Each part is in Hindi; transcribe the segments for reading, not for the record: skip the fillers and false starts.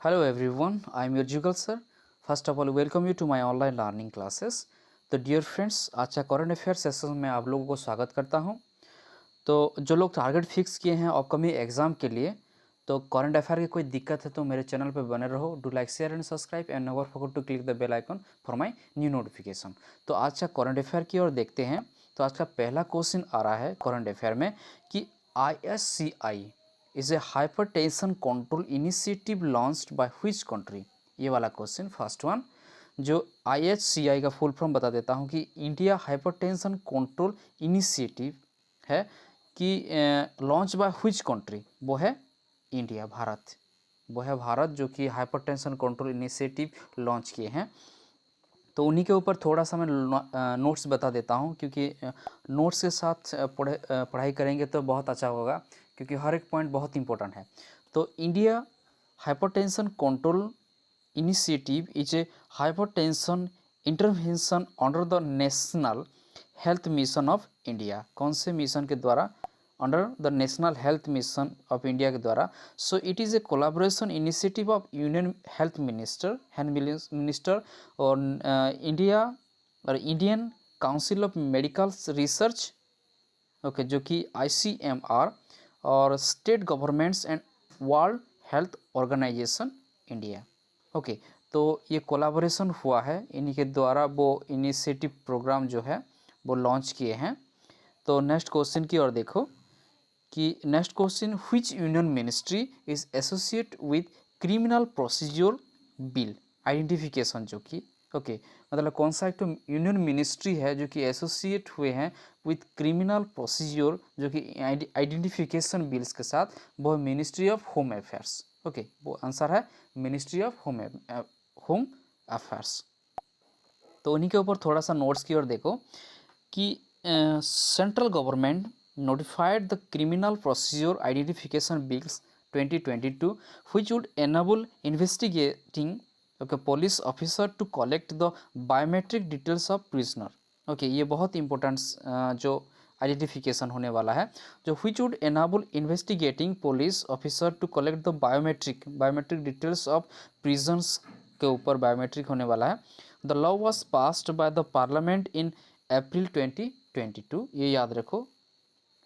Hello everyone, I am your Jugal sir. First of all, welcome you to my online learning classes. तो डियर फ्रेंड्स, आज का करंट अफेयर सेशन में आप लोगों को स्वागत करता हूं। तो जो लोग टारगेट फिक्स किए हैं अपकमिंग एग्जाम के लिए, तो करंट अफेयर की कोई दिक्कत है तो मेरे चैनल पर बने रहो। Do like share and subscribe and never forget to click the bell icon for my new notification. तो आज का करंट अफेयर की ओर देखते हैं। तो आज का पहला क्वेश्चन आ रहा है करंट अफेयर में कि ISCI is a hypertension control initiative launched by which country. ये वाला क्वेश्चन फर्स्ट वन। जो IHCI का फुल फॉर्म बता देता हूँ कि इंडिया हाइपरटेंशन कंट्रोल इनिशिएटिव है कि लॉन्च बाय व्हिच कंट्री, वो है इंडिया, भारत। वो है भारत जो कि हाइपरटेंशन कंट्रोल इनिशिएटिव लॉन्च किए हैं। तो उन्हीं के ऊपर थोड़ा सा मैं नोट्स बता देता हूँ, क्योंकि नोट्स के साथ पढ़ाई करेंगे तो बहुत अच्छा होगा, क्योंकि हर एक पॉइंट बहुत इंपॉर्टेंट है। तो India hypertension control initiative is a hypertension intervention under the National Health Mission of India. कौन से मिशन के द्वारा? Under the National Health Mission of India के द्वारा। So it is a collaboration initiative of union health minister और इंडिया और Indian Council of Medical Research, okay, जो कि ICMR और state governments and World Health Organisation India. Okay, तो ये कोलाबोरेशन हुआ है, इन्हीं के द्वारा वो इनिशिएटिव प्रोग्राम जो है वो लॉन्च किए हैं। तो नेक्स्ट क्वेश्चन की ओर देखो कि next question, which union ministry is associate with criminal procedure bill identification, जो कि ओके मतलब कौन सा एक तो यूनियन मिनिस्ट्री है जो कि एसोसिएट हुए हैं विथ क्रिमिनल प्रोसीजर, जो कि आइडेंटिफिकेशन बिल्स के साथ, वो ministry of home affairs. Okay, वो आंसर है मिनिस्ट्री ऑफ होम अफेयर्स। तो उन्हीं के ऊपर थोड़ा सा नोट्स की ओर देखो कि central government notified the criminal procedure identification bills 2022 which would enable investigating police officer to collect the biometric details of prisoner। Okay, ये बहुत इंपॉर्टेंट जो आइडेंटिफिकेशन होने वाला है, जो which would enable investigating police officer to collect the biometric details of prisoners के ऊपर बायोमेट्रिक होने वाला है। The law was passed by the parliament in April 2022। ये याद रखो,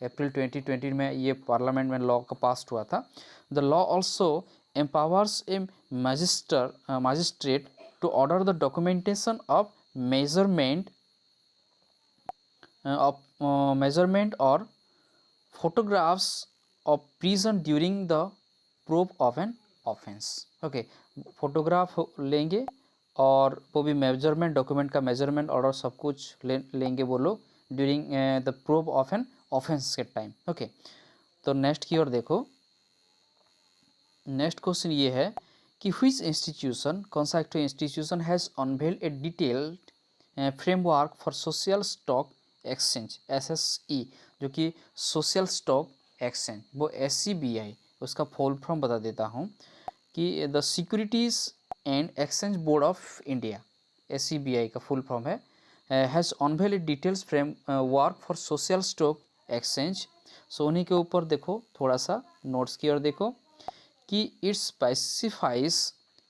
अप्रैल 2020 में ये पार्लियामेंट में लॉ का पास हुआ था। The law also empowers a magistrate to order the documentation of measurement और photographs of prison during the proof of an offence. Okay, photograph लेंगे और वो भी मेजरमेंट, डॉक्यूमेंट का मेजरमेंट ऑर्डर सब कुछ लेंगे वो लोग during the proof of an offence के टाइम। ओके, तो नेक्स्ट की ओर देखो। नेक्स्ट क्वेश्चन ये है कि व्हिच इंस्टीट्यूशन, कौन सा एक institution has unveiled a detailed framework for social stock exchange, SSE, जो कि सोशल स्टॉक एक्सचेंज, वो SCBI, उसका फुल फॉर्म बता देता हूँ कि the securities and exchange board of India, SCBI का फुल फॉर्म है, has unveiled details framework for social stock exchange. So उन्हीं के ऊपर देखो, थोड़ा सा नोट्स की ओर देखो कि it specifies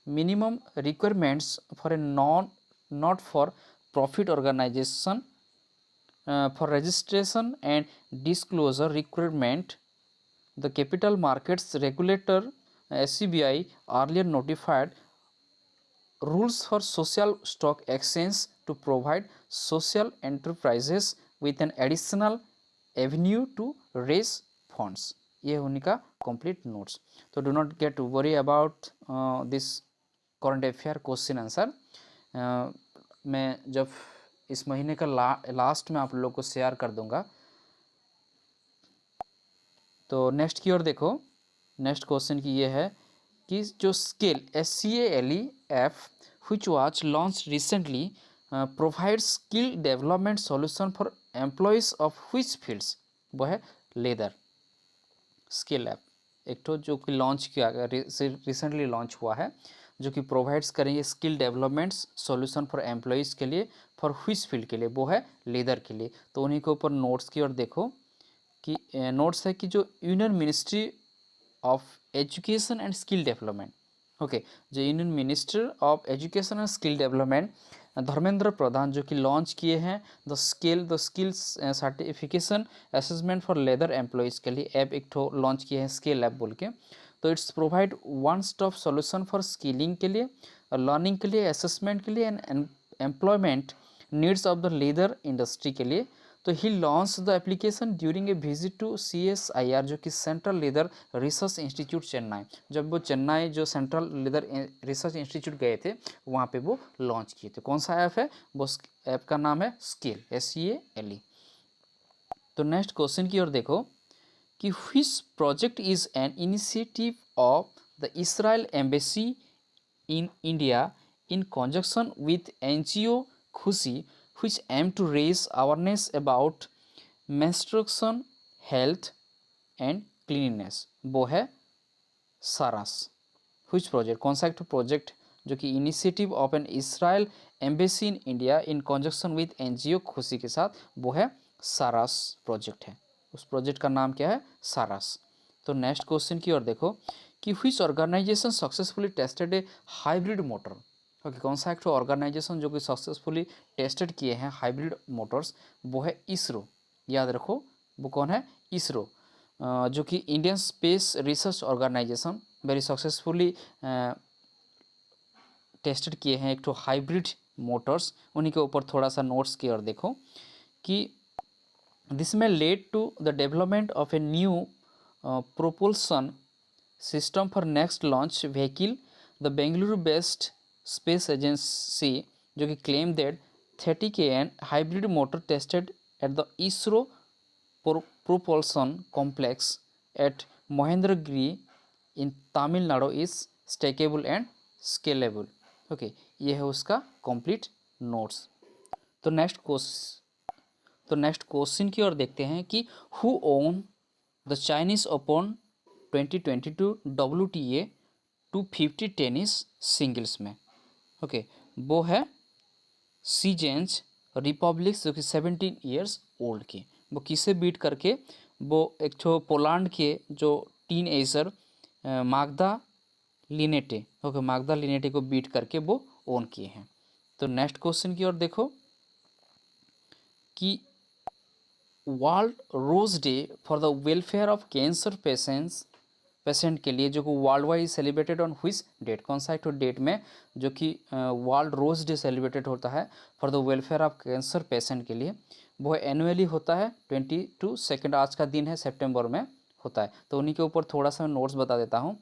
minimum requirements for a not for profit organisation for registration and disclosure requirement. The capital markets regulator SCBI earlier notified rules for social stock exchange to provide social enterprises with an additional avenue to raise funds। ये उनका कंप्लीट नोट्स। तो do not gate worry about this current affair question answer. मैं जब इस महीने का लास्ट में आप लोग को शेयर कर दूंगा। तो नेक्स्ट की ओर देखो। नेक्स्ट क्वेश्चन की ये है कि जो scale SCALEF which was launched recently provides skill development solution for employees of which fields। वो है लेदर स्किल ऐप, एक तो जो कि लॉन्च किया गया, रिसेंटली लॉन्च हुआ है, जो कि प्रोवाइड्स करेंगे skill developments solution for employees के लिए, फॉर व्हिच फील्ड के लिए, वो है लेदर के लिए। तो उन्हीं के ऊपर नोट्स की ओर देखो कि नोट्स है कि जो union ministry of education and skill development, okay, जो union minister of education and skill development Dharmendra Pradhan जो कि लॉन्च किए हैं the skills certification assessment for leather employees के लिए ऐप एक ठो लॉन्च किए हैं स्किल ऐप बोल के। तो it's provide one stop solution for skilling के लिए, लर्निंग के लिए, असेसमेंट के लिए and employment needs of the leather industry के लिए। तो he launch the application during a visit to CSIR जो कि central leather research institute Chennai. जब वो चेन्नई जो सेंट्रल लेदर रिसर्च इंस्टीट्यूट गए थे वहाँ पे वो लॉन्च किए थे। कौन सा ऐप है वो? ऐप का नाम है स्किल, SCALE। तो नेक्स्ट क्वेश्चन की ओर देखो कि which project is an initiative of the Israel embassy in India in conjunction with NGO Khushi, which aim to raise awareness about menstruation health and cleanliness। वो है सारास। which project, कौन सा एक प्रोजेक्ट जो कि initiative of an Israel embassy in India in conjunction with NGO Khushi के साथ, वो है सारास प्रोजेक्ट है। उस प्रोजेक्ट का नाम क्या है? सारास। तो नेक्स्ट क्वेश्चन की ओर देखो कि which organisation successfully tested a hybrid motor. Okay, कौन सा एक ऑर्गेनाइजेशन जो कि सक्सेसफुली टेस्टेड किए हैं हाइब्रिड मोटर्स, वो है इसरो। याद रखो वो कौन है? इसरो, जो कि Indian Space Research Organisation very successfully tested किए हैं एक तो हाइब्रिड मोटर्स। उन्हीं के ऊपर थोड़ा सा नोट्स की ओर देखो कि दिस में led to the development of a new propulsion system for next launch vehicle। The Bengaluru based space agency जो कि claim that 30 kN hybrid motor tested at the ISRO propulsion complex at Mahendragiri in Tamil Nadu is stackable and scalable। Okay, ये है उसका complete notes। तो नेक्स्ट क्वेश्चन की ओर देखते हैं कि who own the Chinese open 2022 WTA 250 tennis singles में। ओके, वो है सीजेंज रिपब्लिक्स जो कि 17 ईयर्स ओल्ड की। वो किसे बीट करके? वो एक तो पोलैंड के जो टीन एजर माग्दा लिनेटे, ओके, माग्दा लिनेटे को बीट करके वो ओन किए हैं। तो नेक्स्ट क्वेश्चन की ओर देखो कि World Rose Day for the welfare of cancer patient के लिए जो कि world wide celebrated on which date, कौन सा एक तो डेट में जो कि वर्ल्ड रोज डे सेलिब्रेटेड होता है for the welfare of cancer patient के लिए, वो एनुअली होता है 22 आज का दिन है सितंबर में होता है। तो उन्हीं के ऊपर थोड़ा सा नोट्स बता देता हूँ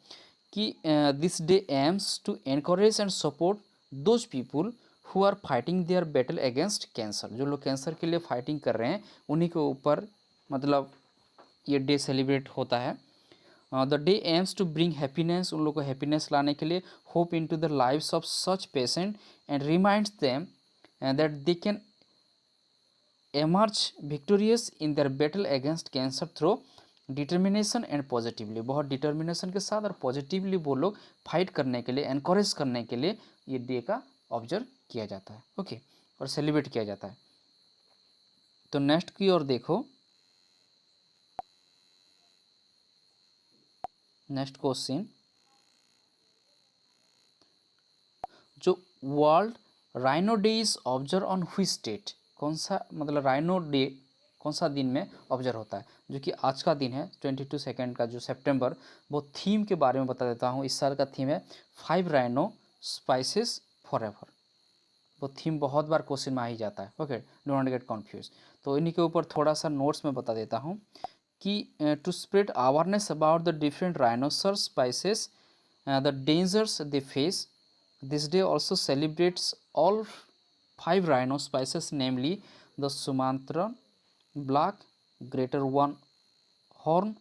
कि this day aims to encourage and support those people who are fighting their battle against cancer. जो लोग कैंसर के लिए फाइटिंग कर रहे हैं उन्हीं के ऊपर मतलब ये डे सेलिब्रेट होता है। The day aims to bring happiness, उन लोगों को हैप्पीनेस लाने के लिए, hope into the lives of such patient and reminds them that they can emerge victorious in their battle against cancer through determination and positively. बहुत डिटर्मिनेशन के साथ और पॉजिटिवली वो लोग फाइट करने के लिए, एनकरेज करने के लिए ये डे का ऑब्जर्व किया जाता है। ओके, और सेलिब्रेट किया जाता है। तो नेक्स्ट की ओर देखो, नेक्स्ट क्वेश्चन, जो World Rhino Day is observe on which date, कौन सा मतलब राइनो डे कौन सा दिन में ऑब्जर्व होता है, जो कि आज का दिन है 22 का जो सितंबर। वो थीम के बारे में बता देता हूँ। इस साल का थीम है 5 राइनो स्पाइसेस फॉरएवर। वो थीम बहुत बार क्वेश्चन में आ ही जाता है। Okay, don't not get confuse. तो इन्हीं के ऊपर थोड़ा सा नोट्स में बता देता हूँ कि to spread awareness about the different rhinoceros species the dangers they face, this day also celebrates all 5 rhino species namely the Sumatra black, greater one horn,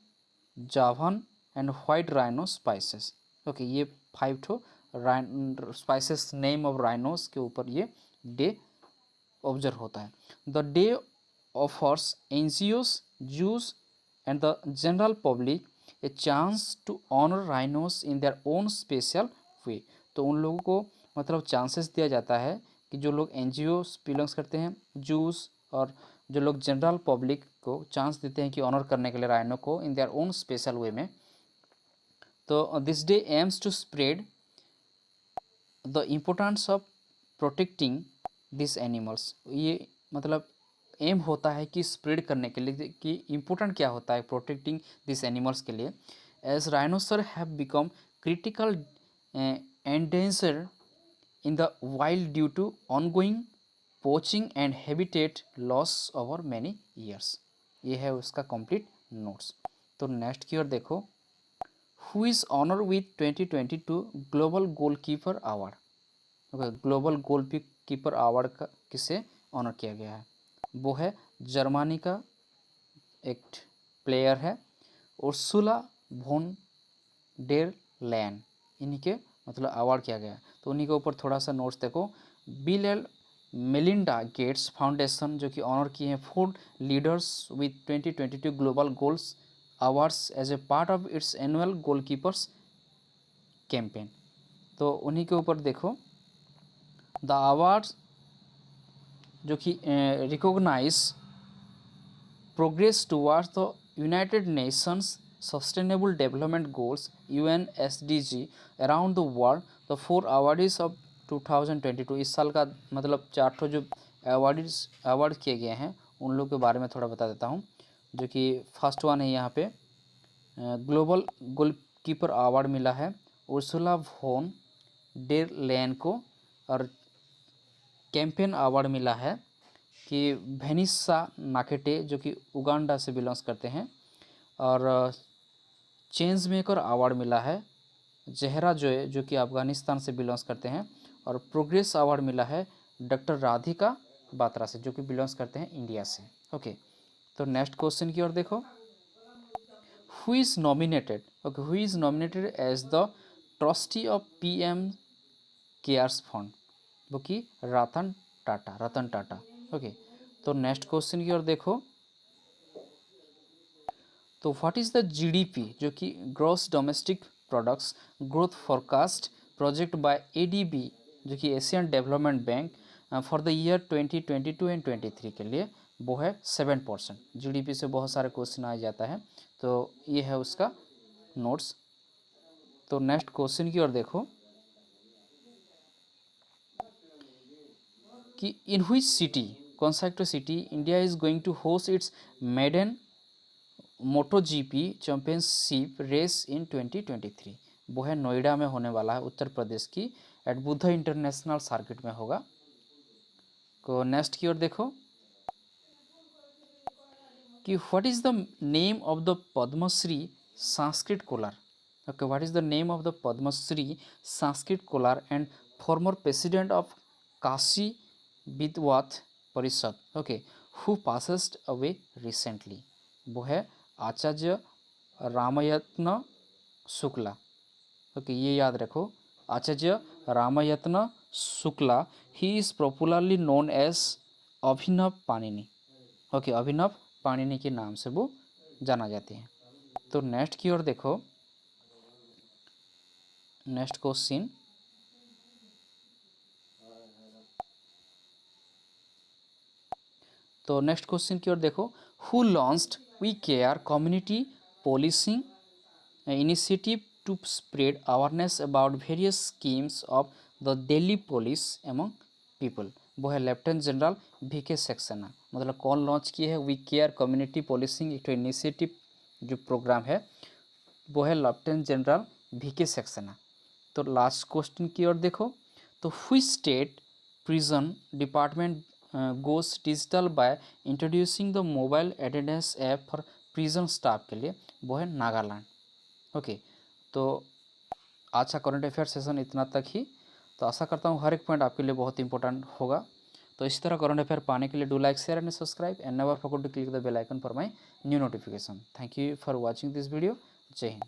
Javan and white rhino species. Okay, ये 5 ठो स्पाइसेस नेम ऑफ राइनोस के ऊपर ये डे ऑब्जर्व होता है। The day offers NGOs, zoos and the general public a chance to honour rhinos in their own special way. तो उन लोगों को मतलब चांसेस दिया जाता है कि जो लोग एनजीओ बिलोंग्स करते हैं, जूस और जो लोग जनरल पब्लिक को चांस देते हैं कि ऑनर करने के लिए राइनो को in their own special way में। तो this day aims to spread the importance of protecting this animals, ये मतलब एम होता है कि स्प्रेड करने के लिए कि इम्पोर्टेंट क्या होता है प्रोटेक्टिंग दिस एनिमल्स के लिए। As rhinoceros have become critical endanger in the wild due to ongoing poaching and habitat loss over many years. ये है उसका कंप्लीट नोट्स। तो नेक्स्ट की ओर देखो, who is honour with 2022 global goalkeeper award. Okay, global goalkeeper award का किसे ऑनर किया गया है? वो है जर्मनी का एक प्लेयर है उर्सुला वॉन डेर लैन, इन्हीं के मतलब अवार्ड किया गया है। तो उन्हीं के ऊपर थोड़ा सा नोट्स देखो। Bill and Melinda Gates Foundation जो कि ऑनर किए हैं 4 leaders with 2022 global goals awards as a part of its annual goalkeepers campaign. तो उन्हीं के ऊपर देखो, द अवार्ड्स जो कि recognise progress towards the United Nations Sustainable Development Goals UNSDG around the world. The 4 awardees of 2022, इस साल का मतलब 4 ठो जो अवार्ड किए गए हैं उन लोग के बारे में थोड़ा बता देता हूँ। जो कि फर्स्ट वन है यहाँ पे ग्लोबल गोलकीपर अवार्ड मिला है उर्सुला वॉन डेर लेन को, और कैंपेन अवार्ड मिला है कि वेनिसा नाकेटे जो कि उगांडा से बिलोंग्स करते हैं, और चेंज मेकर अवार्ड मिला है जहरा जोए जो कि अफ़गानिस्तान से बिलोंग्स करते हैं, और प्रोग्रेस अवार्ड मिला है डॉक्टर राधिका बात्रा से जो कि बिलोंग्स करते हैं इंडिया से। ओके, तो नेक्स्ट क्वेश्चन की ओर देखो, who is nominated, okay, who is nominated as the trustee of PM cares fund, वो कि रतन टाटा। ओके, तो नेक्स्ट क्वेश्चन की ओर देखो, तो व्हाट इज़ द GDP जो कि gross domestic products growth forecast project by ADB जो कि Asian development bank for the year 2022 and 23 के लिए, वो है 7%। GDP से बहुत सारे क्वेश्चन आ जाता है, तो ये है उसका नोट्स। तो नेक्स्ट क्वेश्चन की ओर देखो कि इन व्हिच सिटी, कौन सा एक city India is going to host its maiden MotoGP championship race in 2023, वो है नोएडा में होने वाला है, उत्तर प्रदेश की एट बुद्ध इंटरनेशनल सर्किट में होगा। तो नेक्स्ट की ओर देखो कि what is the name of the Padmashri Sanskrit scholar. Okay, what is the name of the Padmashri Sanskrit scholar and former president of Kashi Vidvat Parishad, okay, who passed away recently, वो है आचार्य रामयत्न शुक्ला। ओके, ये याद रखो, Acharya Ramyatna Shukla, he is popularly known as Abhinav Panini. Okay, Abhinav Panini के नाम से वो जाना जाते हैं। तो नेक्स्ट की ओर देखो, नेक्स्ट क्वेश्चन, तो नेक्स्ट क्वेश्चन की ओर देखो, who launched we care community policing initiative to spread awareness about various schemes of the Delhi police among people, वो है लेफ्टिनेंट जनरल VK सक्सेना। मतलब कौन लॉन्च किए है वी केयर कम्युनिटी पोलिसिंग एक इनिशिएटिव जो प्रोग्राम है, वो है लेफ्टिनेंट जनरल VK सक्सेना। तो लास्ट क्वेश्चन की ओर देखो, तो which state prison department goes digital by introducing the mobile attendance app for prison staff के लिए, वो है नागालैंड। ओके, तो आज का करंट अफेयर सेशन इतना तक ही। तो आशा करता हूँ हर एक पॉइंट आपके लिए बहुत इंपॉर्टेंट होगा। तो इसी तरह करंट अफेयर पाने के लिए do like share and subscribe and never forget to click the bell icon for my new notification. Thank you for watching this video. जय हिंद।